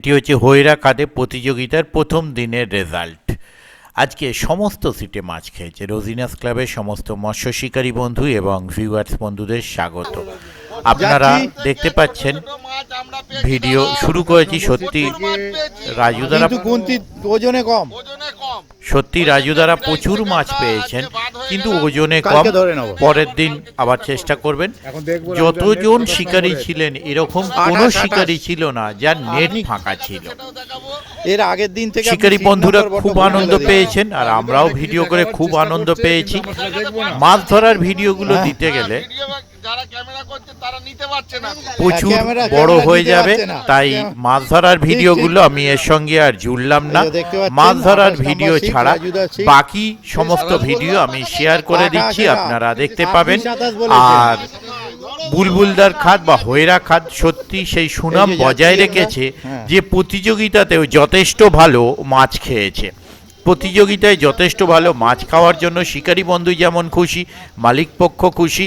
এটি হচ্ছে হইরা কাঁধে প্রতিযোগিতার প্রথম দিনের রেজাল্ট। আজকে সমস্ত সিটে মাছ খেয়েছে। রোজিনাস ক্লাবের সমস্ত মৎস্য শিকারী বন্ধু এবং ভিউয়ার্স বন্ধুদের স্বাগত। আপনারা দেখতে পাচ্ছেন ভিডিও শুরু করেছি। সত্যি রাজু দ্বারা ওজনে কম, সত্যি রাজু দ্বারা প্রচুর মাছ পেয়েছেন, কিন্তু ওজনে কম। পরের দিন আবার চেষ্টা করবেন। যতজন শিকারী ছিলেন এরকম কোনো শিকারী ছিল না যার নেট ফাঁকা ছিল। এর আগের দিন থেকে শিকারী বন্ধুরা খুব আনন্দ পেয়েছেন, আর আমরাও ভিডিও করে খুব আনন্দ পেয়েছি। মাছ ধরার ভিডিওগুলো দিতে গেলে প্রচুর বড় হয়ে যাবে, তাই মাছ ধরার ভিডিওগুলো আমি এর সঙ্গে আর জুড়লাম না। মাছ ধরার ভিডিও ছাড়া বাকি সমস্ত ভিডিও আমি শেয়ার করে দিচ্ছি, আপনারা দেখতে পাবেন। আর বুলবুলদার খাদ বা হইরা খাদ সত্যি সেই সুনাম বজায় রেখেছে যে প্রতিযোগিতাতেও যথেষ্ট ভালো মাছ খেয়েছে। প্রতিযোগিতায় যথেষ্ট ভালো মাছ খাওয়ার জন্য শিকারী বন্ধু যেমন খুশি, মালিক পক্ষ খুশি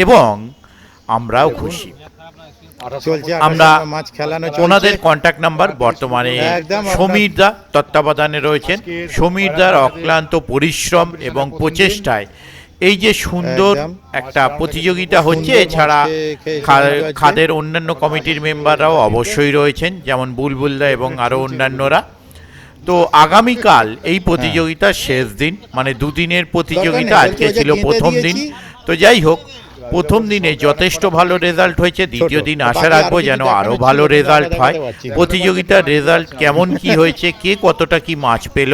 এবং আমরাও খুশি। আমরা ওনাদের কন্ট্যাক্ট নাম্বার বর্তমানে সমীরদা তত্ত্বাবধানে রয়েছেন। সমীরদার অক্লান্ত পরিশ্রম এবং প্রচেষ্টায় এই যে সুন্দর একটা প্রতিযোগিতা হচ্ছে, এছাড়া খাদের অন্যান্য কমিটির মেম্বাররাও অবশ্যই রয়েছেন, যেমন বুলবুলদা এবং আরও অন্যান্যরা। তো আগামীকাল এই প্রতিযোগিতার শেষ দিন, মানে দুদিনের প্রতিযোগিতা। আজকে ছিল প্রথম দিন। তো যাই হোক, প্রথম দিনে যথেষ্ট ভালো রেজাল্ট হয়েছে। দ্বিতীয় দিন আশা রাখবো যেন আরও ভালো রেজাল্ট হয়। প্রতিযোগিতার রেজাল্ট কেমন কি হয়েছে, কে কতটা কি মাছ পেল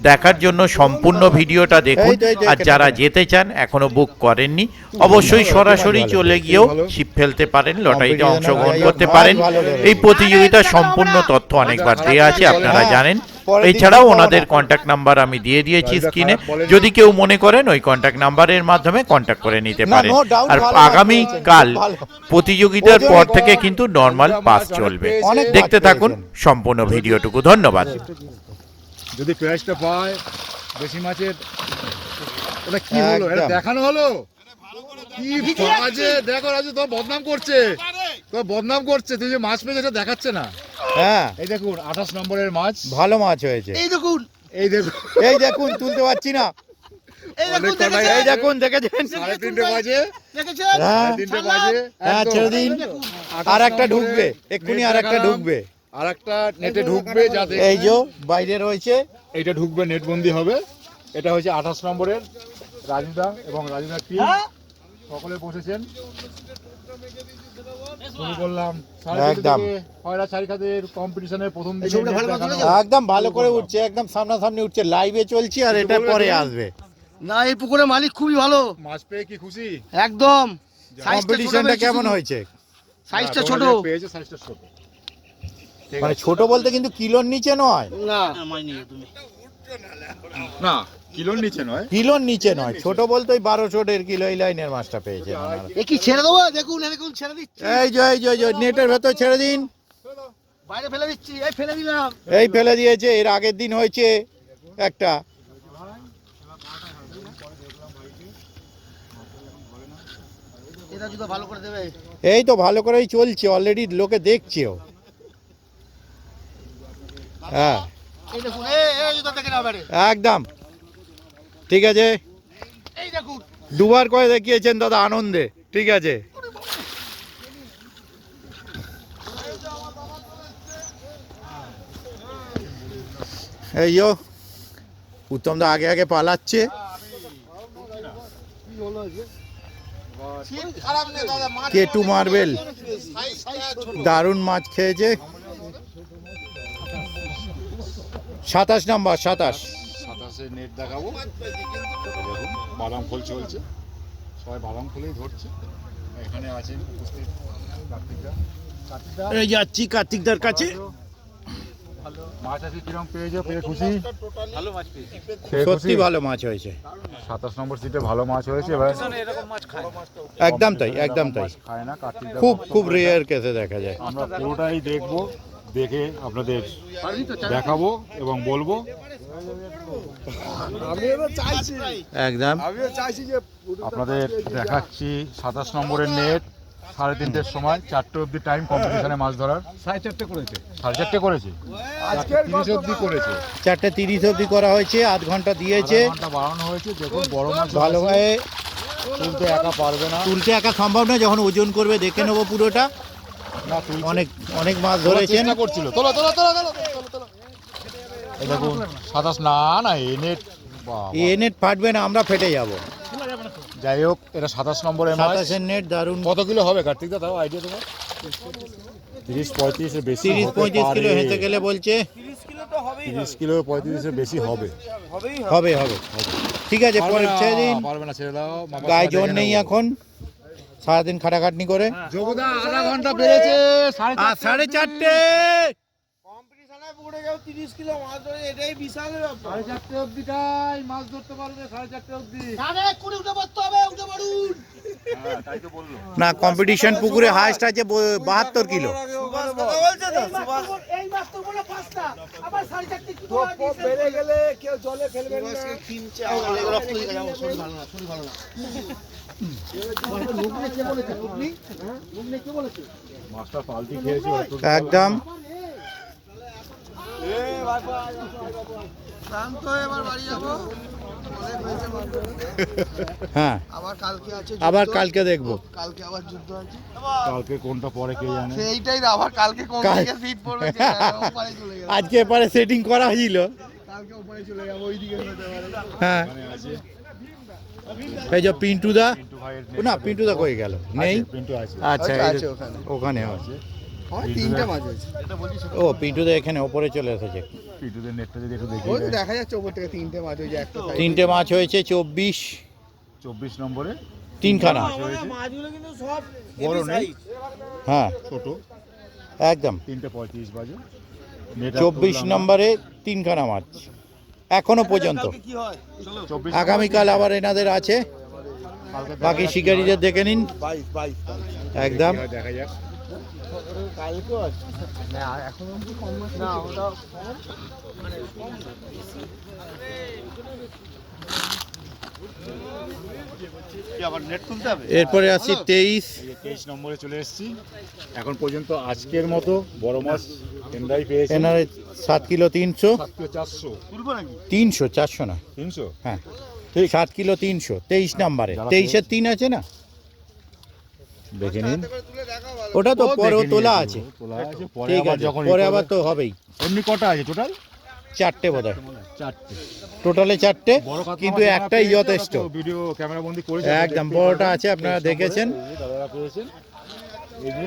দেখার জন্য সম্পূর্ণ ভিডিওটা দেখুন। আর যারা যেতে চান, এখনো বুক করেননি, অবশ্যই সরাসরি চলে গিয়েও ছিপ ফেলতে পারেন, লটারিতে অংশগ্রহণ করতে পারেন। এই প্রতিযোগিতার সম্পূর্ণ তথ্য অনেকবার দেওয়া আছে, আপনারা জানেন। এছাড়াও ওনাদের কন্ট্যাক্ট নাম্বার আমি দিয়ে দিয়েছি স্ক্রিনে। যদি কেউ মনে করেন ওই কন্ট্যাক্ট নাম্বারের মাধ্যমে কন্ট্যাক্ট করে নিতে পারেন। আর আগামীকাল প্রতিযোগিতার পর থেকে কিন্তু নর্মাল পাস চলবে। দেখতে থাকুন সম্পূর্ণ ভিডিওটুকু। ধন্যবাদ। যদি প্রাইসটা পায় বেশি মাছের, ওটা কি হলো? এটা দেখানো হলো কি বাজে। দেখো রাজু, তোর বদনাম করছে, তোর বদনাম করছে। তুই যে মাছ পেয়েছে এটা দেখাচ্ছে না। হ্যাঁ, এই দেখুন 28 নম্বরের মাছ, ভালো মাছ হয়েছে। এই দেখুন, এই দেখুন, এই দেখুন, তুলতে পারছি না। এই দেখুন, দেখেছেন? 3:30 বাজে, হ্যাঁ 3:30 বাজে। হ্যাঁ, ছেড়ে দিন। আর একটা ঢুকবে এক্ষুনি, আর একটা ঢুকবে, আর একটা নেটে ঢুকবে। যাতে এই যে বাইরে রয়েছে, এইটা ঢুকবে, নেটবন্দি হবে। এটা হচ্ছে 28 নম্বরের রাজুদা এবং রাজুদার টিম সকলে বসেছেন। শুরু করলাম একদম হয়রা ছাড়িখাদের কম্পিটিশনের প্রথম দিন। একদম ভালো করে উঠছে, একদম সামনাসামনি উঠছে, লাইভে চলছি। আর এটা পরে আসবে না। এই পুকুরের মালিক খুবই ভালো, মাছ পেয়ে কি খুশি একদম। কম্পিটিশনটা কেমন হয়েছে? সাইজটা ছোট পেয়েছে, সাইজটা ছোট। মানে ছোট বলতে কিন্তু কিলোর নিচে নয়। না, না কিলোর নিচে নয়, কিলোর নিচে নয়, ছোট বলতে ওই 1200 কিলো এই লাইনের মাছটা পেয়েছে। এ কি ছেড়ে দেবো? দেখুন দেখুন, ছেড়ে দিচ্ছি। এই যে এই যে নেটের ভেতর ছেড়ে দিন। বাইরে ফেলে দিচ্ছি, এই ফেলে দিলাম। এই ফেলে দিয়েছে। এর আগের দিন হয়েছে একটা। এটা জুতো ভালো করে দেবে। এই তো ভালো করেই চলছে, অলরেডি লোকে দেখছেও। হ্যাঁ, এই দেখুন, এই জুতো দেখে না বাইরে। একদম ঠিক আছে। এই দেখুন, দুবার করে দেখিয়েছেন দাদা, আনন্দে। ঠিক আছে, এই যো উত্তম দা আগে আগে পালাচ্ছে। কেটু মার্বেল দারুণ মাছ খেয়েছে। 27 নাম্বার, 27 নেট দেখাবো। দেখুন বাদাম ফুল চলছে, সবাই বাদাম ফুলেই ধরছে। এখানে আছেন উপস্থিত কার্তিকদা। এই যাচ্ছি কার্তিকদার কাছে। মাছ আছে কিরকম পেয়েছো? পেয়ে খুশি? ভালো মাছ পেয়েছি, সত্যি ভালো মাছ হয়েছে। 27 নম্বর সিটে ভালো মাছ হয়েছে। এবার এরকম মাছ খায় একদম তাই, একদম তাই। খায় না কার্তিকদা, খুব খুব রেয়ার কেসে দেখা যায়। আমরা পুরোটাই দেখবো, দেখে আপনাদের দেখাবো এবং বলবো। একদম আপনাদের দেখাচ্ছি 27 নম্বরের নেট। 3:30-র সময় 4টে অবধি টাইম কম্পিটিশনে মাছ ধরার। 4:30 করেছে, 4:30 করেছে, 4:30 অবধি করেছে, 4:30 অবধি করা হয়েছে, আধ ঘন্টা দিয়েছে, আধা ঘন্টা বাড়ানো হয়েছে। দেখুন বড় মাছ ভালোভাবে তুলতে একা পারবে না, তুলতে একা সম্ভব না, যখন ওজন করবে দেখে নেবো পুরোটা। না তুলছে, অনেক অনেক মাছ ধরেছেন। চেষ্টা করছিল। তোলো তোলো তোলো তোলো তোলো তোলো। এই দেখুন 27, না না এই নেট, এ নেট ফাটবে না, আমরা ফেটে যাব। যাই হোক এটা 27 নম্বরের মাছ। 27 নেট দারুণ। কত কিলো হবে কার্তিক দা, তাও আইডিয়া তোমার? 30-35 এর বেশি 30-35 কিলো হেঁটে গেলে বলছে। 30 কিলো 35 এর বেশি হবে। হবে হবে ঠিক আছে, পরে ছেড়ে দিন, পারবে না, ছেড়ে দাও। গায়ে জোর নেই এখন, সারাদিন খাটাখাটনি করে। যোগদা আধা ঘন্টা বেড়েছে, 4:30। কম্পিটিশনে পড়ে যাও 30 কিলো মাছ ধরে, এটাই বিশাল ব্যাপার। 4:30 অবধিটাই মাছ ধরতে পারবে, 4:30 অবধি। সাড়ে 1 উঠে পড়তে হবে, উঠে পড়ুন। তাই তো বললো। না, কম্পিটিশন পুকুরে হাইস্ট আছে 72 কিলো। সুভাষ কথা বলছে তো, সুভাষ এই মাছ তো বলে 5টা, আবার 4:30 কিলো বেড়ে গেলে কেউ জলে ফেলবে না। সুভাষকে কিনছে, আমার লেগে রক্ত হয়ে যাবে, শরীর ভালো না, শরীর ভালো না। লুকনে কে বলেছে? লুকনি? হ্যাঁ? লুকনি কে বলেছে? মাছটা পাল্টি খেয়েছে একদম। শান্ত হয়ে এবার বাড়ি যাবো। অনেক হয়েছে মাছ ধরে। হ্যাঁ, আবার কালকে আছে আবার যুদ্ধ। কালকে দেখবো। কালকে আবার যুদ্ধ আছে। কালকে কোনটা পরে কে জানে। সেইটাই না, আবার কালকে কোন দিকে ফিট পড়বে ওপারে চলে যাবো। আজকে এবারে সেটিং করা ছিল। কালকে ওপারে চলে যাবো, ওইদিকে হতে পারে। হ্যাঁ, এখানে আছে এই যে পিন্টু দা, পিন্টু ভাইয়ের না পিন্টু দা কই গেল? নেই। পিন্টু আছে, আচ্ছা, ওই তো এই আছে যে ওখানে। ওখানে আছে। হয় 3টে মাছ হয়েছে। ও পিন্টু দা এখানে ওপরে চলে এসেছে। পিন্টুদের নেটটা যদি একটু দেখি। ওই তো দেখা যাচ্ছে ওপর থেকে 3টে মাছ হয়েছে, একটা side এ। 3টে মাছ হয়েছে, 24 24 নম্বরে 3খানা। মাছগুলো কিন্তু সব বড় নেই, হ্যাঁ ছোট। একদম 3:35 বাজে। নেট 24 নম্বরে 3খানা মাছ এখনো পর্যন্ত। কি হয়? 24 আগামীকাল আবার এনাদের আছে, কালকে বাকি শিকারীদের দেখে নিন। 22 একদম দেখা যাক। কালকেও আছে না, এখন অবধি কম মাছ না, ওটা কি আবার নেট তুলতে হবে। এরপরে আসছি 23। এই যে 23 নম্বরে চলে এসেছি। এখন পর্যন্ত আজকের মতো বড় মাছ এনরাই পেয়েছে। এনারে 7 কিলো 300। 400 তুলবো নাকি? 300, 400 না, 300 হ্যাঁ ঠিক 7 কিলো 300। 23 নম্বরে, 23-এর 3 আছে না, দেখে নিন। তুলে দেখা ভালো। ওটা তো ও পরে দেখে তোলা নিয়েছে, আছে। তোলা আছে, পরে ঠিক আবার আছে, যখন পরে আবার তো হবেই। এমনি কটা আছে টোটাল? 4টে বোধহয়, 4টে। টোটালে 4টে, বড় কাতলা কিন্তু মাছ যারা একটাই পেয়েছে, যথেষ্ট। ওরা তো ভিডিও ক্যামেরা বন্দি করেছে, একদম দেখতেই বড়টা পাবেন। আছে, আপনারা 23 দেখেছেন। নম্বরে এই যে দাদারা পেয়েছেন। এই যে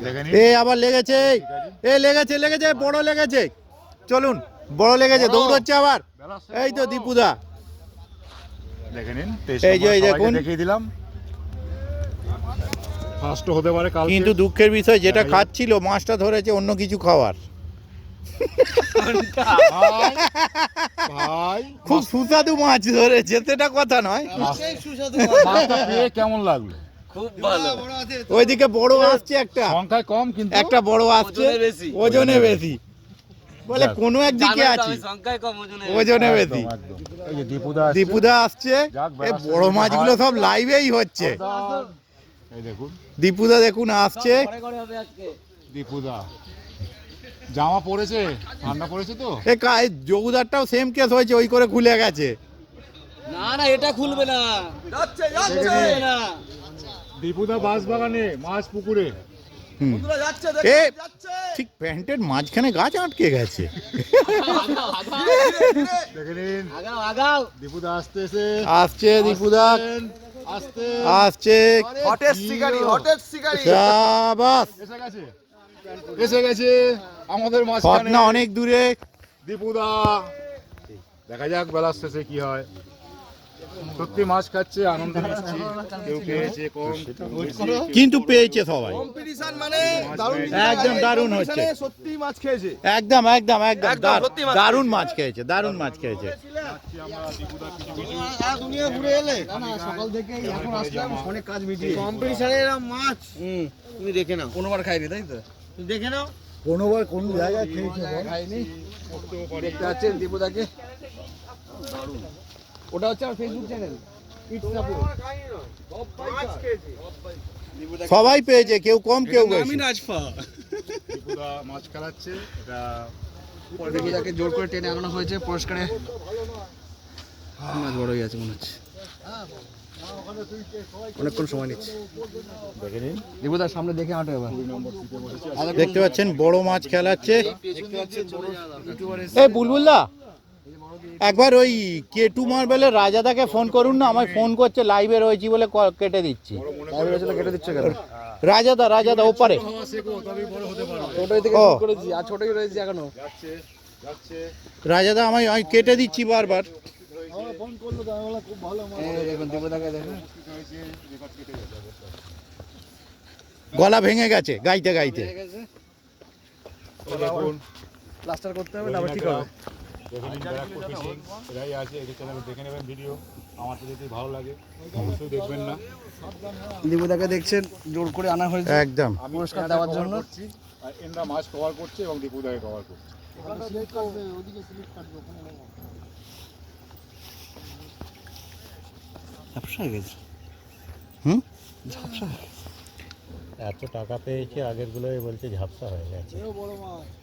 দেখে নিন। এ আবার লেগেছে, লেগেছে বড় লেগেছে। চলুন, বড় লেগেছে, দৌড়চ্ছে আবার। এই তো দীপুদা, দেখে নিন 23 এই যে, নম্বর এই সবাইকে দেখুন। দেখিয়ে দিলাম। ফার্স্ট হতে পারে কালকে। কিন্তু দুঃখের বিষয়, যেটা খাচ্ছিল মাছটা ধরেছে অন্য কিছু খাওয়ার। ভাই, ভাই খুব সুস্বাদু মাছ ধরেছে, সেটা কথা নয়। সেই সুস্বাদু মাছটা পেয়ে কেমন লাগলো? খুব ভালো। বড় আছে। ওইদিকে বড় আসছে একটা, সংখ্যায় কম কিন্তু একটা বড় আসছে, ওজনে বেশি। বলে কোনো একদিকে আছি, ওজনে বেশি। একদম, একদম। এই যে দীপুদা আসছে। দীপুদা আসছে। যাক, এই বেড়াচ্ছে বড় যদি মাছগুলো হয়। সব লাইভেই হচ্ছে। এই দেখুন দীপুদা দেখুন আসছে। দীপুদা জামা পরেছে, ঠান্ডা পড়েছে তো। এই যোগুদারটাও সেম কেস হয়েছে, ওই করে খুলে গেছে। না না এটা খুলবে না, যাচ্ছে খুলবে না। দীপুদা বাঁশ বাগানে, মাছ পুকুরে। হুম। বন্ধুরা যাচ্ছে, এ দেখুন, যাচ্ছে। ঠিক প্যান্টের মাঝখানে গাছ আটকে গেছে। দেখে নিন আগাও আগাও। দীপুদা আসতেছে, আসছে দীপুদা, আসতে আসছে। হটের শিকারি, হটের শিকারি। শাবাশ। এসে গেছে, এসে গেছে আমাদের মাছ। ঘটনা অনেক দূরে, দীপুদা দেখা যাক বেলার শেষে কি হয়। সত্যি মাছ খাচ্ছে, আনন্দ নিচ্ছে। কেউ পেয়েছে কম, বেশি। কিন্তু পেয়েছে সবাই। কম্পিটিশন মানে দারুণ। একদম দারুণ হচ্ছে। সত্যি মাছ খেয়েছে। একদম একদম একদম একদম সত্যি মাছ দারুণ মাছ খেয়েছে, দারুণ মাছ খেয়েছে। দুনিয়া ঘুরে এলে না, সকাল থেকে এখন আসলাম, অনেক কাজ মিটিয়ে। কম্পিটিশনের মাছ তুমি দেখে নাও। কোনোবার খাইনি তাই তো, তুমি দেখে নাও। কোনোবার কোন জায়গায় খেয়েছে খাইনি, দেখতে পাচ্ছেন দীপুদাকে। ওটা হচ্ছে আমার ফেসবুক চ্যানেল। সবাই পেয়েছে, কেউ কম কেউ বেশি। দীপুদা মাছ খেলাচ্ছে, এটা দীপুদাকে জোর করে টেনে আনানো হয়েছে পুরস্কারে। মাছ বড় হয়ে গেছে মনে হচ্ছে, অনেকক্ষণ সময় নিচ্ছে। দেখে নিন। দীপুদার সামনে দেখে হাঁটো এবার। দেখতে পাচ্ছেন বড় মাছ খেলাচ্ছে। এই বুলবুলদা, একবার ওই কেটু মার্বেলের রাজাদাকে ফোন করুন না, আমায় ফোন করছে, লাইভে রয়েছি বলে কেটে দিচ্ছি। কেটে দিচ্ছে কেন? রাজাদা ওপারে। ছোটই থেকে ও। শুরু করেছি, আর ছোটই রয়েছে এখনো। রাজাদা আমি কেটে দিচ্ছি বারবার। এই দেখুন দীপুদাকে দেখুন। গলা ভেঙে গেছে গাইতে গাইতে। দেখুন প্লাস্টার করতে হবে, তারপর ঠিক হবে। দেখে নিন, ব্যারাকপুর ফিশিং এরাই আছে, এদের চ্যানেলে দেখে নেবেন ভিডিও। আমার তো যদি ভালো লাগে অবশ্যই দেখবেন না। দীপুদাকে দেখছেন জোর করে আনা হয়েছে একদম আমি পুরস্কার একা দেওয়ার cover জন্য। করছি, আর এনরা মাছ কভার করছে এবং দীপুদাকে কভার করছে। ঝাপসা হয়ে গেছে। হুম ঝাপসা এত টাকা পেয়েছে, আগের গুলোই বলছে ঝাপসা হয়ে গেছে।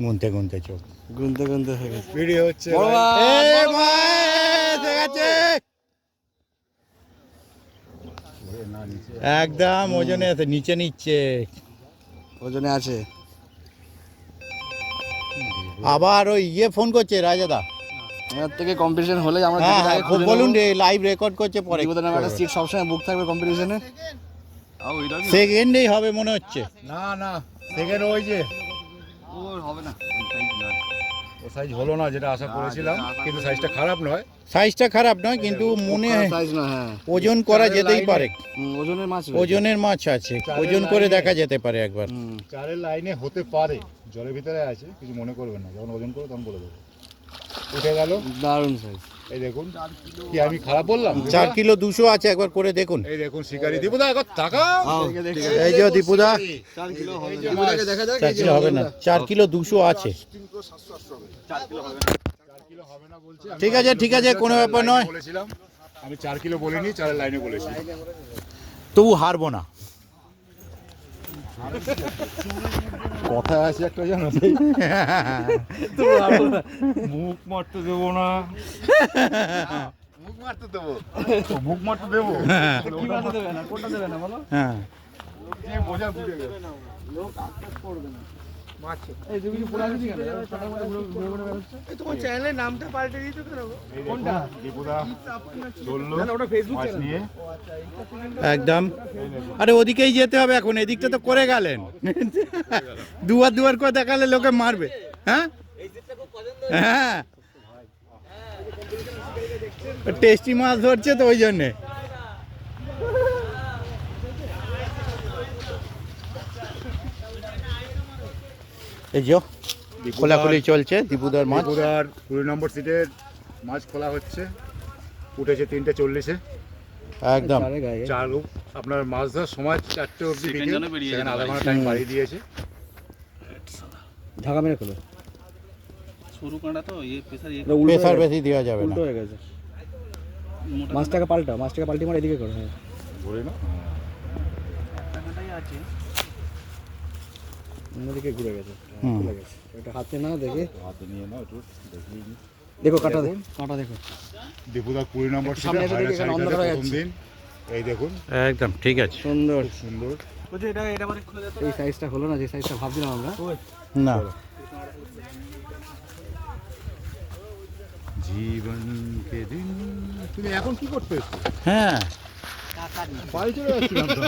গুনতে গুনতে চোখ। গুনতে গুনতে হয়ে গেছে। ভিডিও হচ্ছে বড় মাছ, এ বড় মাছ। মাছ হয়ে গেছে। একদম ওজনে আছে, নিচে নিচ্ছে। ওজনে আছে। আবার ওই ফোন করছে রাজাদা। এর থেকে কম্পিটিশন হলে আমরা হ্যাঁ দীপুদাকে খুঁজে বলুন নেবো। রে, লাইভ রেকর্ড করছে পরে। দীপুদার নামে একটা সিট সবসময় বুক থাকবে কম্পিটিশনে। সেকেন্ডেই হবে মনে হচ্ছে। না সেকেন্ড ওই যে হবে না, ও সাইজ হলো না যেটা আশা করেছিলাম, কিন্তু সাইজটা খারাপ নয়। সাইজটা খারাপ নয়, কিন্তু মনে সাইজ না। হ্যাঁ, ওজন করা যেতেই পারে। ওজনের মাছ রয়েছে। ওজনের মাছ আছে, ওজন করে দেখা যেতে পারে একবার। চারের লাইনে হতে পারে, জলের ভিতরে আছে, কিছু মনে করবেন না। যখন ওজন করবো তখন বলে দেবো। উঠে গেল, দারুণ সাইজ। এই দেখুন। কি আমি খারাপ বললাম? 4 কিলো 200 আছে, একবার করে দেখুন। এই দেখুন শিকারি। দীপুদা একবার টাকা। এই যে দীপুদা, 4 কিলো হবে। দীপুদাকে দেখা যাক। 4 কিলো হবে না, 4 কিলো 200 আছে। 4 কিলো হবে না বলছি। ঠিক আছে ঠিক আছে, কোনো ব্যাপার নয়। বলেছিলাম আমি 4 কিলো বলিনি, চারের লাইনে বলেছি। তবু হারবো না। কথা আছে একটা, জানো, মুখ মারতে দেবো না। মুখ মারতে দেবো, মুখ মারতে দেবো। কি মারতে দেবে না, কোনটা দেবে না বলো? হ্যাঁ, যে বোঝা বুঝে গেছে। এই তুমি কি পুরা দিবি কেন? ঘুরে ঘুরে বেরোচ্ছে। এই তোমার চ্যানেলের নামটা পাল্টে দিতে কেন? কোনটা? দীপুদা চললো না, ওটা ফেসবুক মাছ চ্যানেল। নিয়ে। একদম। আরে ওদিকেই যেতে হবে এখন, এদিকটা তো করে গেলেন। দুয়ার করে দেখালে লোকে মারবে। হ্যাঁ হ্যাঁ, টেস্টি মাছ ধরছে তো ওই জন্যে। এই যে খোলাখুলি চলছে দীপুদার মাছ। দীপুদার 20 নম্বর সিটের মাছ খোলা হচ্ছে। উঠেছে 3:40-এ। একদম চার আপনার মাছ ধরার সময় 4টে অবধি বিকেল, সেখানে আধা ঘন্টা টাইম বাড়িয়ে দিয়েছে। ঢাকা মেরে খোলো। সরু কাঁটা তো প্রেসার প্রেসার বেশি দেওয়া যাবে না। উল্টো হয়ে গেছে। মাছটাকে পাল্টা, মাছটাকে পাল্টি মার, এদিকে করো। হ্যাঁ, ধরে না, অন্যদিকে ঘুরে গেছে। হুম। খুলে গেছে। এটা হাতে না দেখে হাতে নিয়ে নাও একটু, দেখিয়ে দিই। দেখো, কাঁটা দেখো, কাঁটা দেখো। দীপুদার 20 নম্বর সামনে সিটে এসে দেখি এখানে অন্ধকার হয়ে প্রথম যাচ্ছে। দিন। এই দেখুন একদম ঠিক আছে। সুন্দর। খুব সুন্দর। এই সাইজটা হলো না, যে সাইজটা ভাবছিলাম আমরা। না, জীবন কে দিন। তুমি এখন কি করতে এসছো? হ্যাঁ, বাড়ি চলে যাচ্ছিলাম তো।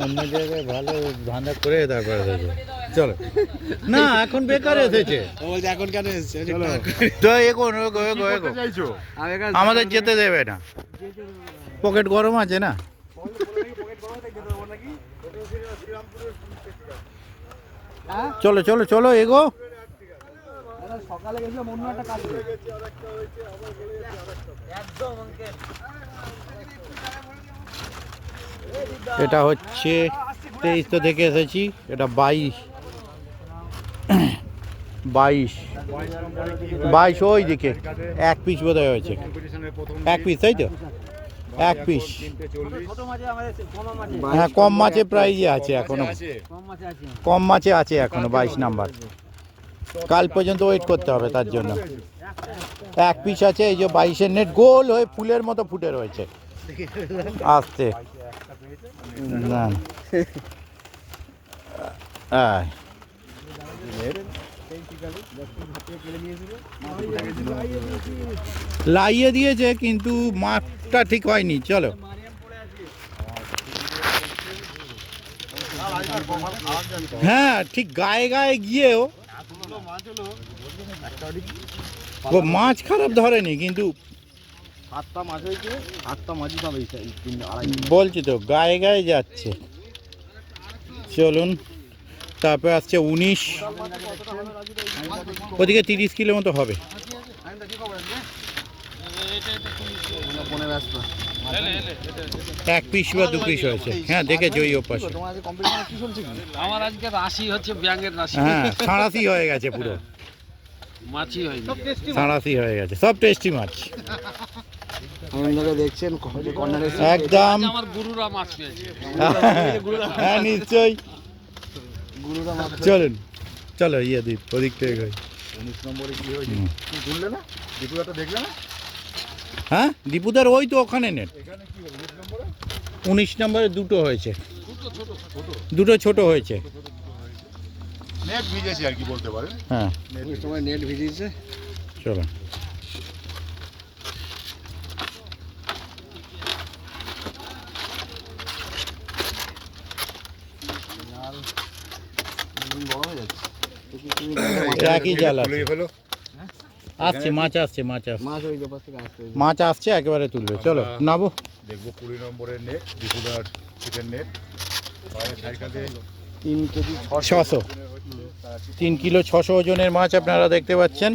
অন্য জায়গায় ভালো ধান্দা করে তারপরে দেখো। চলো না, এখন বেকার এসেছে ও বলছে এখন কেন এসেছে? চলো। তো এখন কি করতে চাইছো? আমাদের যেতে দেবে না, পকেট গরম আছে না। চলো চলো চলো, এগো। সকালে গেছিলাম অন্য একটা কাজ। এটা হচ্ছে 23 তো দেখে এসেছি, এটা 22 ওই দিকে 1 পিস বোধহয় হয়েছে। কম্পিটিশনের প্রথম 1 পিস, তাই তো? এক পিস। তিনটে 40 ছোট মাছে আমাদের কম মাছে হ্যাঁ কম মাছে প্রাইজে আছে এখনো, আছে। কম মাছে আছে কম মাছে আছে এখনো 22 নাম্বার। কাল পর্যন্ত ওয়েট করতে হবে তার জন্য। এক পিস আছে, এই যে 22-এর নেট গোল হয়ে ফুলের মতো ফুটে রয়েছে। আসতে না আয়। লাইয়ে দিয়েছে কিন্তু মাপটা ঠিক হয়নি। চলো হ্যাঁ ঠিক গায়ে গায়ে গিয়েও ও মাছ খারাপ ধরেনি, কিন্তু 7টা মাছ হয়েছে, 8টা মাছই পাবে এই 3-2.5 বলছি তো গায়ে গায়ে যাচ্ছে। চলুন তারপরে আসছে 19, ওদিকে 30 কিলো মতো হবে। এক পিস বা 2 পিস হয়েছে। হ্যাঁ দেখেছি ওই ওপাশে। তোমার আজকে কম্পিটিশনে কি চলছে কি? আমার আজকে রাশি হচ্ছে ব্যাঙের রাশি, হ্যাঁ সাঁড়াশি হয়ে গেছে, পুরো মাছি হয়নি। সাঁড়াশি হয়ে গেছে, সব টেস্টি মাছ আপনারা দেখছেন কর্নারে একদম। আমার গুরুরা মাছ পেয়েছে। হ্যাঁ নিশ্চয়ই। গুরুরা মাছ চলুন চলো ইয়ে দ্বীপ ওদিক থেকে যাই। 19 নম্বরে কি হয়েছে কি ঘুরলে না দীপুদাটা দেখলে না হ্যাঁ দীপুদার ওই তো ওখানে নেট। এখানে কি হলো 19 নম্বরে 19 নম্বরে দুটো হয়েছে, দুটো ছোট হয়েছে। নেট ভিজেছে আর কি বলতে পারেন। হ্যাঁ ওই সময় নেট ভিজিয়েছে। চলো বড় হয়ে যাচ্ছে। একই জাল আছে। খুলে ফেলো আসছে মাছ, আসছে মাছ, আসছে মাছ ওই ব্যাপার থেকে আসতে মাছ, আসছে একেবারে তুলবে। চলো নাবো। দেখবো 20 নম্বরের নেট দীপুদার চিকেন নেট বাইরে সাইকেলে 3 কেজি 600, 3 কিলো 600 ওজনের মাছ আপনারা দেখতে পাচ্ছেন।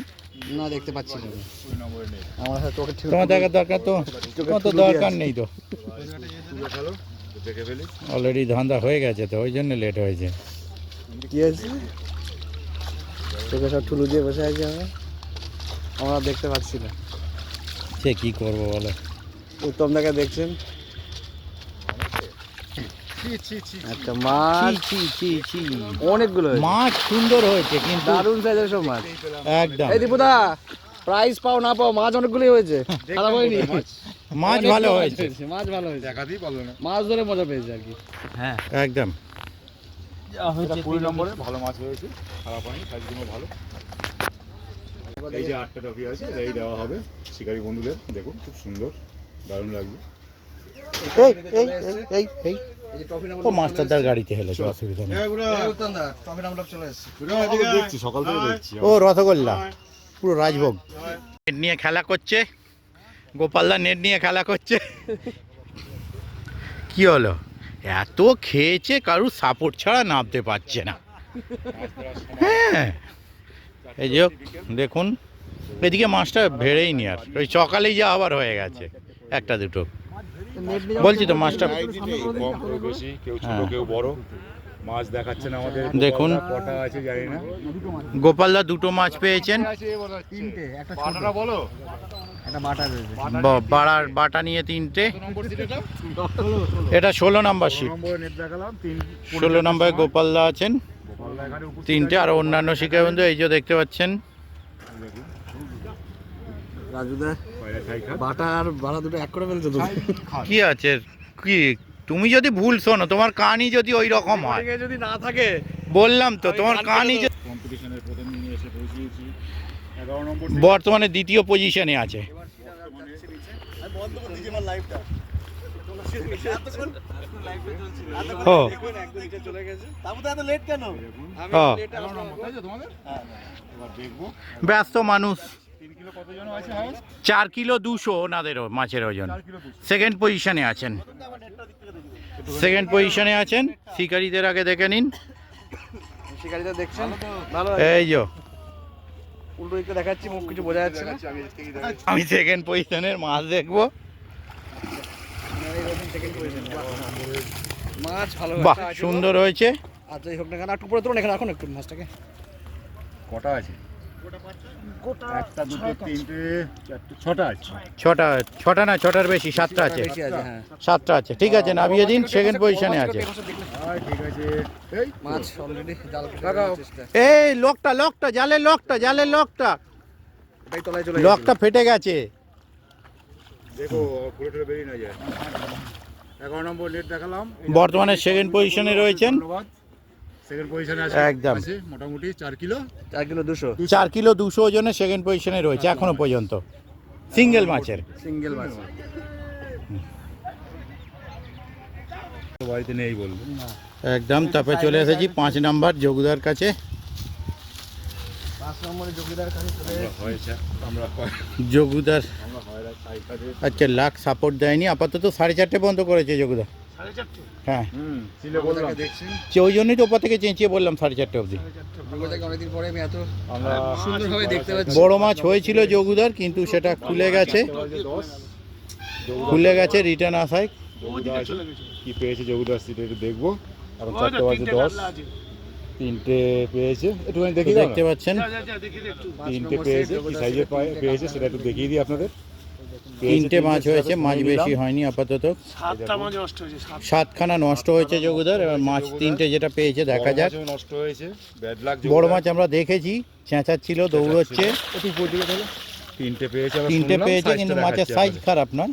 না দেখতে পাচ্ছি না 20 নম্বরের নেট আমার হাতে চোখে ঠিক তোমার দেখার দরকার তো, তোমার তো দরকার নেই তো, তুলে ফেলো দেখে ফেলি অলরেডি ধান্দা হয়ে গেছে তো ওই জন্য লেট হয়েছে। কি আছে চোখে সব ঠুলু দিয়ে বসে আছে আমরা দেখতে পাচ্ছি না। সে কি করবো বলো। উত্তম দাকে দেখছেন ছি ছি ছি একটা মাছ ছি ছি ছি ছি। অনেকগুলো হয়েছে। মাছ সুন্দর হয়েছে কিন্তু দারুণ সাইজের সব মাছ। একদম এই দীপুদা প্রাইস পাও না পাও মাছ অনেকগুলোই হয়েছে, খারাপ হয়নি। মাছ ভালো অনেক হয়েছে। মাছ ভালো হয়েছে, দেখাতেই পারলো না মাছ ধরে মজা পেয়েছে আর কি। হ্যাঁ একদম। এটা 20 নম্বরে ভালো মাছ হয়েছে খারাপ হয়নি সাইজগুলো ভালো। এই যে 8টা টপি আছে এই দেওয়া হবে শিকারী বন্ধুদের, দেখুন খুব সুন্দর দারুণ লাগবে। এই এই এই এই এই যে ট্রফি ও মাস্টারদার গাড়িতে হেলেছে, অসুবিধা নেই। উত্তম দা ট্রফি নাম্বার চলে এসেছে। দেখছি সকাল থেকে দেখছি ও রসগোল্লা পুরো রাজভোগ। নেট নিয়ে খেলা করছে, গোপালদা নেট নিয়ে খেলা করছে। কি হলো, এত খেয়েছে কারুর সাপোর্ট ছাড়া নামতে পারছে না। হ্যাঁ এই যে দেখুন এদিকে মাছটা ভেড়েই নি আর, ওই সকালেই যা আবার হয়ে গেছে একটা দুটো। বলছি তো মাছটা কম কেউ বেশি কেউ ছোট কেউ বড় মাছ দেখাচ্ছে না আমাদের। দেখুন। কটা আছে জানি না। গোপালদা দুটো মাছ পেয়েছেন। তিনটে, একটা ছোট বাটাটা বলো একটা বাটা রয়েছে। বাড়ার বাটা নিয়ে 3টে। নম্বর সিট এটা এটা 16 নম্বর সিট। নম্বরে নেট দেখালাম 16 নম্বরে গোপালদা আছেন, এখানে উপস্থিত 3টে। আর অন্যান্য শিকারী বন্ধু এই যে দেখতে পাচ্ছেন। রাজুদা বাইরে সাইকেল বাটা আর বাটা দুটো এক করে ফেলছো তুমি। কি আছে কি, তুমি যদি ভুল শোনো, তোমার কানই যদি ওই রকম হয়, যদি না থাকে বললাম তো তোমার কানই কম্পিটিশনের প্রথম দিনে এসে পৌঁছেছি 11 নম্বর বর্তমানে দ্বিতীয় পজিশনে আছে। ও ও, এবার দেখবো ব্যস্ত মানুষ। 3 কিলো কতজন আছে হাউস 4 কিলো 200 ওনাদের মাছের ওজন। 4 কিলো 200 সেকেন্ড পজিশনে আছেন, সেকেন্ড পজিশনে আছেন। শিকারীদের আগে দেখে নিন। শিকারিটা দেখছেন ভালো এই যে উল্টো দিকটা দেখাচ্ছি, মুখ কিছু বোঝা যাচ্ছে না। আমি এদিক থেকে দেখাচ্ছি। আমি সেকেন্ড পজিশনের মাছ দেখবো। মাছ ভালো বাহ সুন্দর হয়েছে। আর যাই হোক না কেন একটু পরে তোলেন, এখানে রাখুন একটু মাছটাকে। কটা আছে একটা, দুটো, তিনটে, চারটে, ছটা আছে। ছটা না, ছটার বেশি, সাতটা আছে। বেশি আছে, হ্যাঁ। সাতটা আছে, ঠিক আছে, নামিয়ে দিন, সেকেন্ড পজিশনে আছে। হ্যাঁ, ঠিক আছে। এই মাছ অলরেডি জাল কেটে লাগাও। দেওয়ার চেষ্টা। এই লকটা, জালের লকটা এটাই তলায় চলে লকটা ফেটে গেছে। দেখো পুরো টুরে বেরিয়ে না যায়। 11 নম্বর নেট দেখালাম। বর্তমানে সেকেন্ড পজিশনে রয়েছেন। ধন্যবাদ। সেকেন্ড পজিশনে আছে। একদম। আছে মোটামুটি 4 কিলো। 4 কিলো 200 4 কিলো 200 ওজনে সেকেন্ড পজিশনে রয়েছে এখনো পর্যন্ত, সিঙ্গেল মাছের। সিঙ্গেল মাছ। তো বাড়িতে নেই বলবো। একদম। তারপরে চলে এসেছি 5 নাম্বার যোগুদার কাছে। 5 নম্বরে জগিদার কাছে চলে হয়েছে আমরা যোগুদার হয় সাইকাতে। আচ্ছা, লাখ সাপোর্ট দেয়নি, আপাতত 4:30 বন্ধ করেছে যোগুদা। 4:30? হ্যাঁ, সিলে বললাম। দেখছি। ওই জন্যই তো উপর থেকে চেঁচিয়ে বললাম 4:30 অবধি। জগিদাকে অনেকদিন পরে আমি এত আমরা সুন্দরভাবে দেখতে পাচ্ছি। বড় মাছ হয়েছিল যোগুদার, কিন্তু সেটা খুলে গেছে, 10 রিটার্ন আসায়। কি পেয়েছে যোগুদাস সেটা একটু দেখবো। এখন 4:10 তিনটে পেয়েছে, একটুখানি দেখি দেখতে পাচ্ছেন তিনটে পেয়েছে, কি সাইজের পেয়েছে সেটা একটু দেখিয়ে দিই আপনাদের। তিনটে মাছ হয়েছে, মাছ বেশি হয়নি আপাতত। 7টা মাছ নষ্ট হয়েছে। 7খানা নষ্ট হয়েছে যোগুদার। এবার মাছ তিনটে যেটা পেয়েছে দেখা যাক। বড় মাছও নষ্ট হয়েছে, ব্যাড লাক। বড় মাছ আমরা দেখেছি, চেঁচাচ্ছিল, দৌড়চ্ছে। একটু উপর দিকে তাহলে তিনটে পেয়েছে, আবার তিনটে শুনলাম পেয়েছে, size টা কিন্তু মাছের দেখাচ্ছি সাইজ আপনাদের। খারাপ না।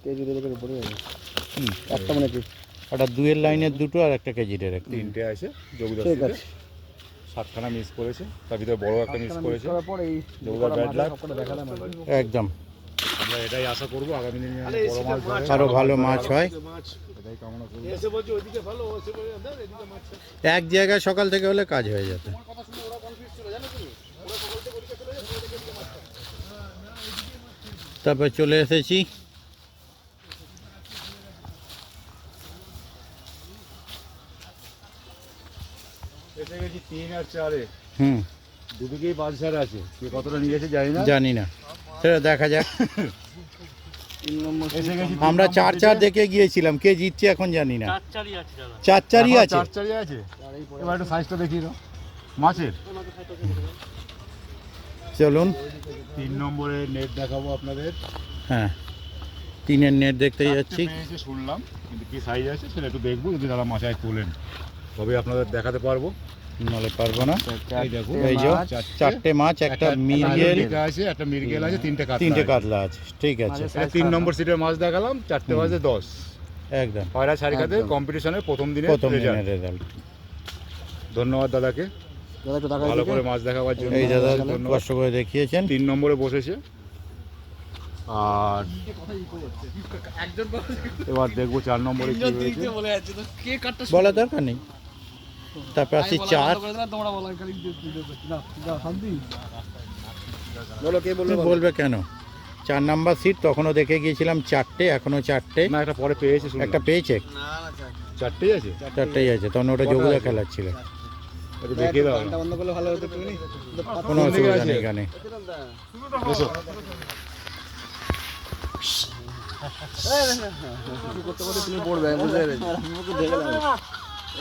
কেজি দেড়েকের উপরে যাবে। একটা মানে কি? ওটা 2 লাইনের 2টো আর একটা কেজির একটা। তিনটে আছে যোগদাস ঠিক থেকে। আছে। 7খানা মিস করেছে, তার ভিতরে বড় একটা মিস করেছে। করার পরে এই যোগদাস ব্যাড লাক। সবকটা দেখালাম আর কি। একদম। আমরা এটাই আশা করবো আগামী দিনে বড় মাছ ধরে আরো ভালো মাছ হয়। এটাই কামনা করবো। এসে বলছে ওইদিকে ভালো, এসে বলছে এদিকে মাছ। এক জায়গায় সকাল থেকে হলে কাজ হয়ে যেত। তারপর চলে এসেছি এসে গেছি 3 আর 4-এ। হুম, দুদিকেই মাছ ছাড় আছে, কে কতটা নিয়ে গেছে জানি না। জানি না, সেটা দেখা যাক। 3 নম্বর এসে গেছি আমরা 4-4 দেখে গিয়েছিলাম, কে জিতছে এখন জানি না। 4-4ই আছে দাদা। 4-4ই আছে। 4-4-ই আছে। এবার একটু সাইজটা দেখিয়ে দাও মাছের। চলুন। 3 নম্বরে নেট দেখাবো আপনাদের। হ্যাঁ, 3-এর নেট দেখতে যাচ্ছি। চারটে পেয়েছে শুনলাম, কিন্তু কি সাইজ আছে সেটা একটু দেখবো, যদি তারা মাছায় তোলেন তবে আপনাদের দেখাতে পারবো। নাহলে পারবো না। এই দেখো, এই যে 4টে মাছ, একটা মিরগেল, আছে, একটা মিরগেল আছে, 3টে কাতলা 3টে আছে। কাতলা আছে। ঠিক আছে, এটা 3 নম্বর সিটের মাছ দেখালাম। 4:10 একদম পয়লা সারিকাতে কম্পিটিশনের প্রথম দিনের প্রথম রেজাল্ট। দিনের রেজাল্ট। ধন্যবাদ দাদাকে দাদা একটু দেখা ভালো করে মাছ দেখাবার জন্য। এই দাদা ধন্যবাদ। কষ্ট করে দেখিয়েছেন। 3 নম্বরে বসেছে। আর এবার দেখবো 4 নম্বরে কি হয়েছে। বলে যাচ্ছে তো কে কাটটা বলার দরকার নেই। তারপর আসছি 4। তোমরা বলো খালি না শান্তি বলো কে বলবে বলো। বলবে কেন? 4 নাম্বার সিট তখনও দেখে গিয়েছিলাম 4টে, এখনো 4টে। না, একটা পরে পেয়েছে শুনলাম। একটা পেয়েছে, 4টেই আছে। 4টেই আছে, তখন ওটা যোগুদা খেলার ছিল। একটু দেখিয়ে দাও। গানটা বন্ধ করলে ভালো হতো একটু নি। কোনো অসুবিধা নেই এখানে। বসো। কি করতে করতে তুমি পড়বে আমি বুঝতে পেরেছি।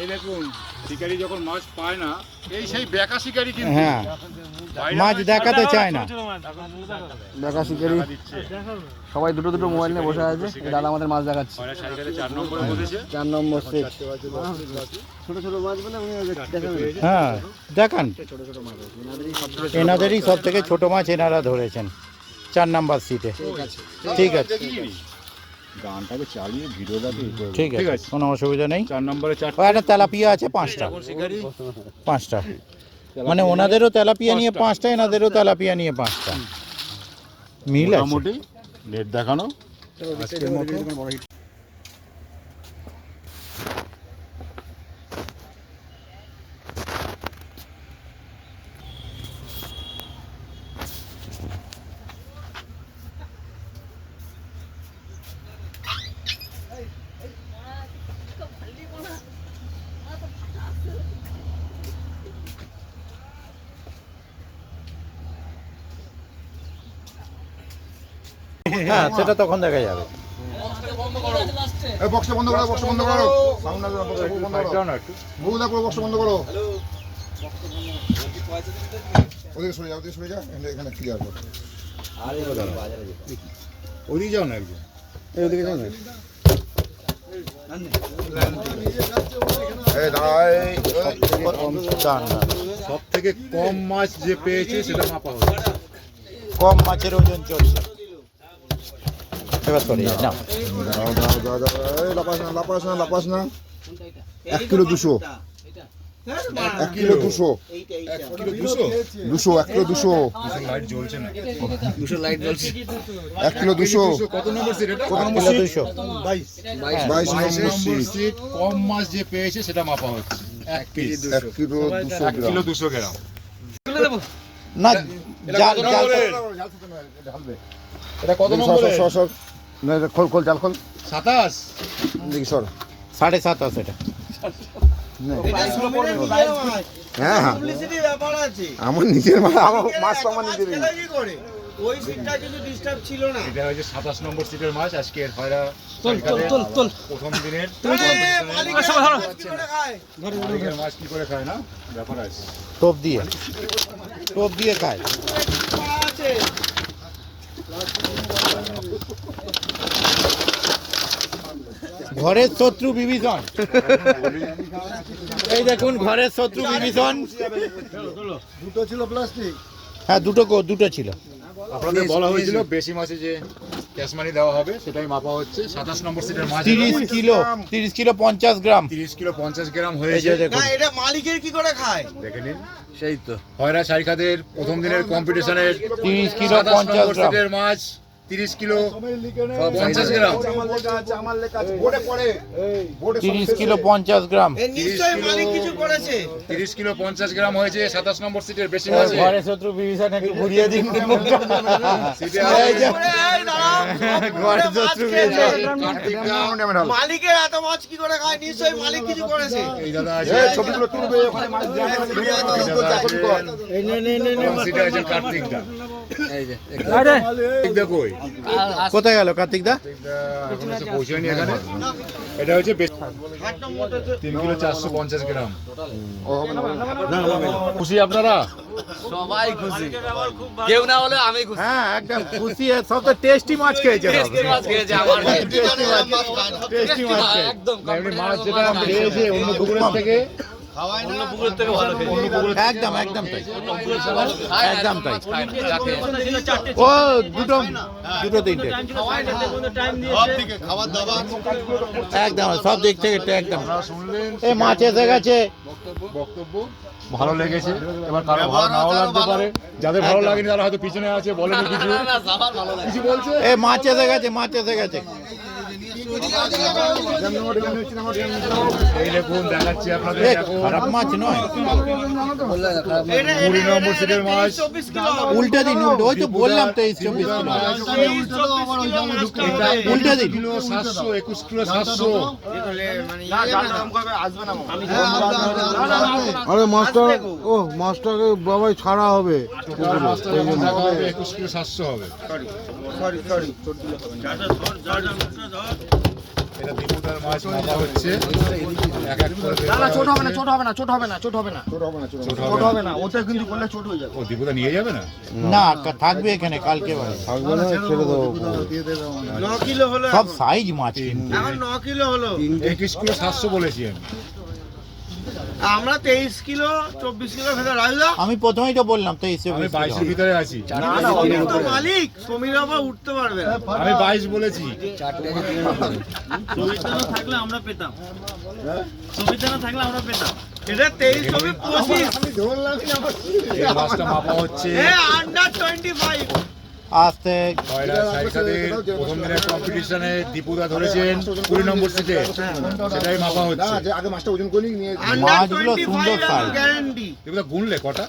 এই দেখুন, শিকারি যখন মাছ পায় না, এই সেই বেকা শিকারি কিন্তু। হ্যাঁ, মাছ দেখাতে চায় না। দেখা শিকারি দিচ্ছে। সবাই দুটো দুটো মোবাইল নিয়ে বসে আছে। এই দাদা আমাদের মাছ দেখাচ্ছে। পয়লা সারিকাতে 4 নম্বরে বসেছে। 4 নম্বর সেট। 4:10 ছোট ছোট মাছ বলে আমি দেখাবেন। হ্যাঁ, দেখান। ছোট ছোট মাছ এনাদেরই সব থেকে ছোট মাছ এনারা ধরেছেন 4 নাম্বার সিটে। ঠিক আছে, গানটাকে চালিয়ে ভিডিওটাকে ঠিক আছে, কোনো অসুবিধা নেই। 4 নম্বরে 4 ও, একটা তেলাপিয়া আছে 5টা। শিকারি 5টা মানে ওনাদেরও তেলাপিয়া নিয়ে 5টা, এনাদেরও তেলাপিয়া নিয়ে 5টা। মিল আছে। মোটামুটি নেট দেখানো আজকের মতো। বড় হিট। হ্যাঁ, সেটা তখন দেখা যাবে। এই বক্সটা বন্ধ করো, বক্সটা বন্ধ করো। সাউন্ড না বন্ধ করো, বন্ধ করো না একটু। বউ দেখো বক্সটা বন্ধ করো। ওদিকে সরে যা, ওদিকে সরে যা, এখানে ক্লিয়ার কর। ওদিকে যাও না একজন। ওদিকে যাও না। এই দাঁড়াই। সব থেকে কম মাছ যে পেয়েছে সেটা মাপা হচ্ছে। কম মাছের ওজন চলছে এবার সরে যা, নাও। এই লাপাস না। 1 kilo 200। 1 kilo 200। 1 kilo 200। 1 kilo 200। Light জ্বলছে না। 200 লাইট জ্বলছে। 1 কিলো 200। কত নম্বর সিট এটা? কত নম্বর সিট? 22 নম্বর সিট। সিট কম মাছ যে পেয়েছে সেটা মাপা হচ্ছে। 1 পিস। 1 কিলো 200 1 কিলো 200 গ্রাম। না জাল জাল এটা কত নম্বরে? সর। না খোল জাল খোল। 27। দেখি সর। 27.5 এটা। হ্যাঁ হ্যাঁ, পাবলিসিটি ব্যাপার আছে। আমার নিজের মাছ, আমার মাছ তো আমার নিজেরই। খেলা কি করে? ওই সিটটা কিছু ডিস্টার্ব ছিল না। এটা হচ্ছে 27 নম্বর সিটের মাছ। আজকে হয়রা প্রথম দিনের মালিকের মাছ কি করে খায় না ব্যাপার আছে। টোপ দিয়ে খায়। ঘরের শত্রু বিভীষণ। এই দেখুন ঘরের শত্রু বিভীষণ। দুটো ছিল প্লাস্টিক। হ্যাঁ দুটো ছিল। আপনাদের বলা হয়েছিল বেশি মাছে যে ক্যাশ মানি দেওয়া হবে সেটাই মাপা হচ্ছে। 27 নম্বর সিটের মাছ 30 কিলো 50 গ্রাম। 30 কিলো 50 গ্রাম এই হয়েছে। যে দেখুন। না এটা মালিকের কি করে খায়? দেখে নিন। সেই তো হয়রা শাইখাদের প্রথম দিনের কম্পিটিশনের 30 কিলো 27 50 নম্বর গ্রাম। সিটের মাছ 30 কিলো 50 গ্রাম। আমার লেখা আছে বোর্ডে পড়ে। 30 কিলো 50 গ্রাম। এ নিশ্চয়ই মালিক কিছু করেছে। 30 কিলো 50 গ্রাম হয়েছে 27 নম্বর সিটের বেশি মাছ। ঘরের শত্রু বিভীষণ একটু ঘুরিয়ে দিন। সিটে এই যে এই দাঁড়াও, ঘরের শত্রু বিভীষণ। মালিকের এত মাছ কি করে খায়? নিশ্চয়ই মালিক কিছু করেছে। এই দাদা আছে। এই ছবিগুলো তুলবে ওখানে মাছ দেওয়া হবে। এই দাদা আছে। সিটে আছে কার্তিক দা। কার্তিক দা কই? কোথায় গেল কার্তিক দা? এখন এসে পৌঁছায়নি এখানে। এটা হচ্ছে 3 কিলো 450 গ্রাম। খুশি আপনারা? সবাই খুশি, কেউ না হলে আমি খুশি। হ্যাঁ একদম খুশি। সব তো টেস্টি মাছ খেয়েছে। মাছ খেয়েছে আমার টেস্টি মাছ খেয়েছে। একদম না, এমনি মাছ যেটা পেয়েছে অন্য পুকুরের থেকে অন্য পুকুরের থেকে ভালো খেয়েছে। একদম তাই। একদম তাই। যাকে ও দুটো তিনটে একদম সব দিক থেকে একদম। শুনলেন এই মাছ এসে গেছে। বক্তব্য ভালো লেগেছে। এবার কারো ভালো নাও লাগতে পারে। যাদের ভালো লাগেনি তারা হয়তো পিছনে আছে, বলেনি কিছু। সবার ভালো লাগে। কিছু বলছে? এই মাছ এসে গেছে। এই দেখুন দেখাচ্ছি আপনাদের। এই দেখুন খারাপ মাছ নয়। 20 নম্বর সিটের মাছ। 24 কিলো। উল্টে দিন ওই তো বললাম 23-24 কিলো। উল্টে দিন। Kilo 700, 21 kilo 700। আরে মাছটাকে বাবাই ছাড়া হবে। মাছটা যখন দেখা হবে 21 কিলো 700 হবে। এটা দীপুদার মাছ মাপা হচ্ছে। এক এক করে ছোট হবে না, ওটা কিন্তু করলে ছোট হয়ে যাবে। ও দীপুদা নিয়ে যাবে না? না থাকবে এখানে কালকে বাড়ি। থাকবে না, ছেড়ে দেবো। 9 কিলো হলো। সব সাইজ মাছ কিন্তু। এখন 9 কিলো হলো। 21 কিলো 700 বলেছি আমি। আমরা 23 কিলো 24 কিলো ভেতরে রাখলাম। আমি প্রথমেই তো বললাম আমি 23-24 22 এর ভিতরে আছি। সমীর তো মালিক, সমীর আবার উঠতে পারবে না। আমি 22 বলেছি। থাকলে আমরা পেতাম। এটা 23 সমীর 25। এই মাছটা মাপা হচ্ছে। আন্ডার 25। আস্তে হয়রা শাইখাদের প্রথম দিনের কম্পিটিশনে দীপুদা ধরেছেন 20 নম্বর সিটে। সেটাই মাপা হচ্ছে। আগে মাছটা ওজন করে নিয়ে আন্ডার মাছগুলো সুন্দর 25 size। গ্যারান্টি। দীপুদা গুনলে কটা?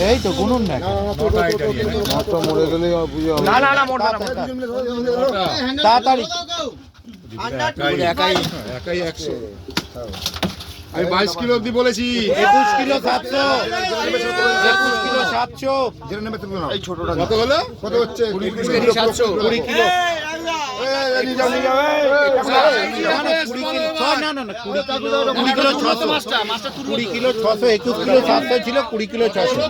এই তো গুনুন না। নটা এটা নিয়ে নাও। মাছটা মরে গেলে বুঝে হবে। তাড়াতাড়ি। দীপুদা একাই 100। আমি 22 কিলো অবধি বলেছি। 21 কিলো 700, 21 কিলো 700, যেটা নেবে তুমি নাও। কত হলো? কত হচ্ছে? 20 কিলো 700, 20 কিলো। না, 20 কিলো 600, 20 কিলো 600, 21 কিলো 700 ছিল, 20 কিলো 600,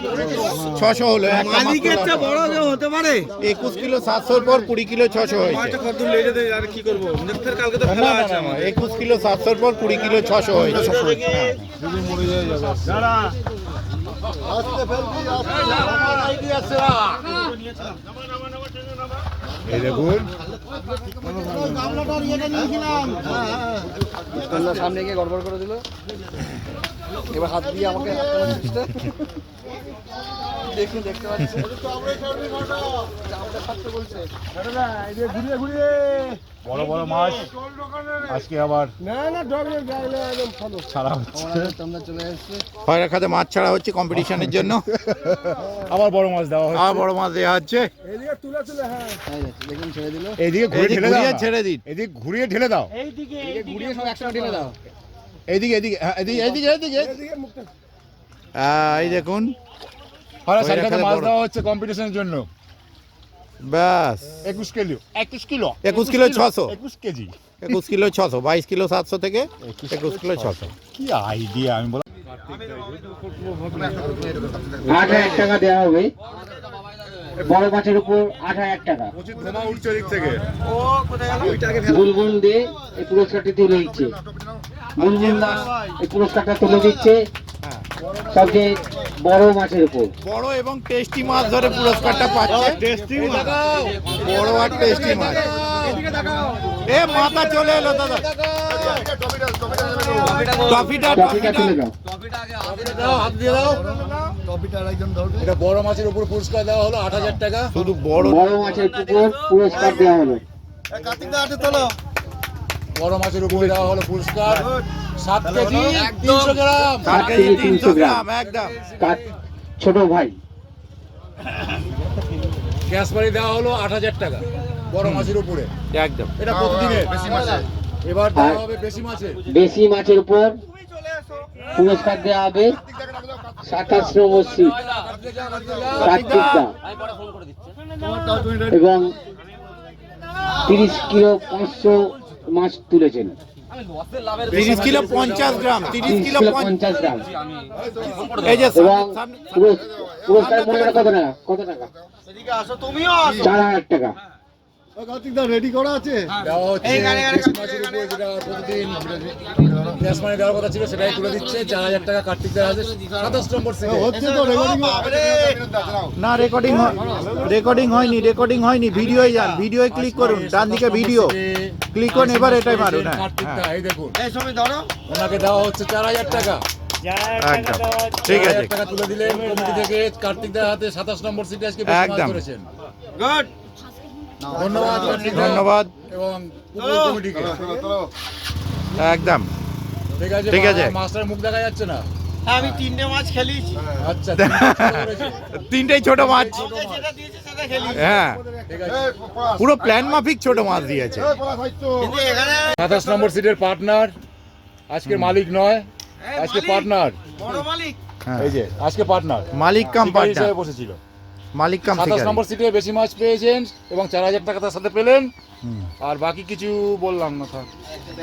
600 হলো। মালিকের চেয়ে বড় কেউ হতে পারে? 21 কিলো 700 পর 20 কিলো 600 হয়েছে। কত লেটে দেয় আর কি করবো? ফের কালকে তো না, 21 কিলো 700 পর 20 কিলো 600 হয়েছে। এই দেখুন সামনে গিয়ে গড়বড় করে দিল, এবার হাত দিয়ে আমাকে দেখুন, দেখতে পাচ্ছি বড় বড় মাছ আজকে আবার ছাড়া হচ্ছে। তোমরা চলে এসছে। খয়রা খাতে মাছ ছাড়া হচ্ছে কম্পিটিশনের জন্য। আবার বড় মাছ দেওয়া হচ্ছে। আর বড় মাছ দেওয়া হচ্ছে। তাই যাচ্ছে, দেখুন ছেড়ে দিল। এইদিকে ঘুরিয়ে ঢেলে দাও ঘুরিয়ে না। ছেড়ে দিন। এদিকে ঘুরিয়ে ঢেলে দাও। এদিকে ঘুরিয়ে সব একসঙ্গে ঢেলে দাও। এইদিকে এদিকে হ্যাঁ, এদিকে এদিকে এদিকে এই দেখুন, খয়রা সাইড খালে মাছ বড়। দেওয়া হচ্ছে কম্পিটিশনের জন্য। ব্যাস 21 kilo 21 kilo 21 kilo 600, 21 KG. 21 kilo 600, 22 kilo 700 থেকে 21 কিলো 600। কি আইডিয়া! আমি বললাম 8,000 টাকা দেওয়া হবে। বড় মাছের উপর 8,000 টাকা। প্রচুর ধোঁয়া উঠছে দিক থেকে। বুলবুল দিয়ে এই পুরস্কারটি তুলে দিচ্ছে। বুলবুল দা এই পুরস্কারটা তুলে দিচ্ছে সবচেয়ে বড় মাছের উপর। বড় এবং টেস্টি মাছ ধরে পুরস্কারটা পাচ্ছে। বড় আর টেস্টি মাছ। এ মাথা চলে এলো দাদা। ট্রফিটা ট্রফিটা তুলে দাও। এটা বড় মাছের উপর পুরস্কার দেওয়া হলো 8,000 টাকা। শুধু বড় বড় মাছের উপর পুরস্কার দেওয়া হলো। বড় মাছের উপরে দেওয়া হলো পুরস্কার 7 কেজি 300 গ্রাম। 7 কেজি 300 গ্রাম একদম। কার ছোট ভাই গ্যাস বাড়ি দেওয়া হলো 8,000 টাকা বড় মাছের উপরে। একদম। এটা প্রতিদিনের বেশি মাছে। এবার দেওয়া হবে বেশি মাছে। বেশি মাছের উপর পুরস্কার দেওয়া হবে 27 নম্বর সিট কার্তিক দা এবং 30 কিলো 500 মাছ তুলেছেন। 30 কিলো 50 গ্রাম, 30 30 কিলো কিলো 50। 50 গ্রাম এই যে এবং সামনে- পুরস্কার মূল্যটা কত টাকা? কত টাকা? 4,000 টাকা। দেওয়া হচ্ছে বেশি মাছের উপরে যেটা প্রতিদিন গ্যাস বাড়ি দেওয়ার কথা ছিল সেটাই তুলে দিচ্ছে 4,000 টাকা কার্তিকদের হাতে 27 নম্বর সিটে। না রেকর্ডিং হয়নি। ভিডিওই যান, ভিডিওয় ক্লিক করুন, ডান দিকে ভিডিও ক্লিক করুন, এবার এটাই মারুন। হ্যাঁ, কার্তিক দা এই দেখুন এই সময় ধরো ওনাকে দেওয়া হচ্ছে 4,000 টাকা। একদম ঠিক আছে। 4,000 টাকা তুলে দিলেন কমিটি থেকে কার্তিকদের হাতে 27 নম্বর সিটে আজকে বেশি মাছ একদম। ধরেছেন। গুড ধন্যবাদ কার্তিক দা ধন্যবাদ। এবং পুরো কমিটিকে। একদম ঠিক ঠিক আছে। আছে মাস্টার মুখ দেখা যাচ্ছে না। আমি 3টে মাছ খেলিছি আচ্ছা তিনটেই ছোট মাছ। যেটা দিয়েছে সেটা খেলি হ্যাঁ, ঠিক আছে। পুরো প্ল্যান মাফিক ছোট মাছ দিয়েছে। কিন্তু এখানে 27 নম্বর সিটের পার্টনার আজকের মালিক নয়, আজকে পার্টনার। বড় মালিক হ্যাঁ, এই যে আজকে পার্টনার মালিক কাম শিকারি পার্টনার, হিসেবে বসেছিল। মালিক কাম 27 নম্বর সিটে বেশি মাছ পেয়েছেন এবং 4,000 টাকা তার সাথে পেলেন। আর বাকি কিছু বললাম না স্যার।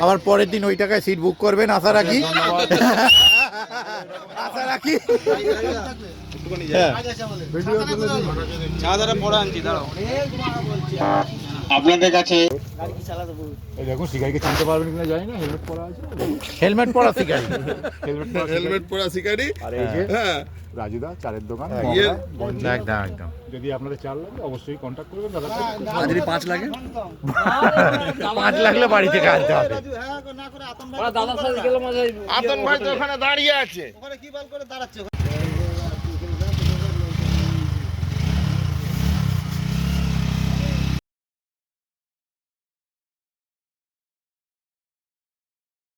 আবার পরের দিন ওই টাকায় সিট বুক করবেন আশা রাখি। আশা রাখি। হ্যাঁ। আপনাদের কাছে এই দেখুন শিকারিকে চিনতে পারবেন কিনা জানি না, হেলমেট পরা আছে। হেলমেট পরা শিকারি। হেলমেট পরা শিকারি। আর এই যে হ্যাঁ রাজুদা চারের দোকান ইয়ে- মংলা, গঞ্জ। একদম। যদি আপনাদের চাল লাগে অবশ্যই কন্ট্যাক্ট করবেন দাদা। আর যদি 5 লাগে 5 লাগলে বাড়ি থেকে আনতে হবে। না করে আতন দাদার সাথে গেলাম আতন ভাই তো ওখানে দাঁড়িয়ে আছে। ওখানে কি বল করে দাঁড়াচ্ছে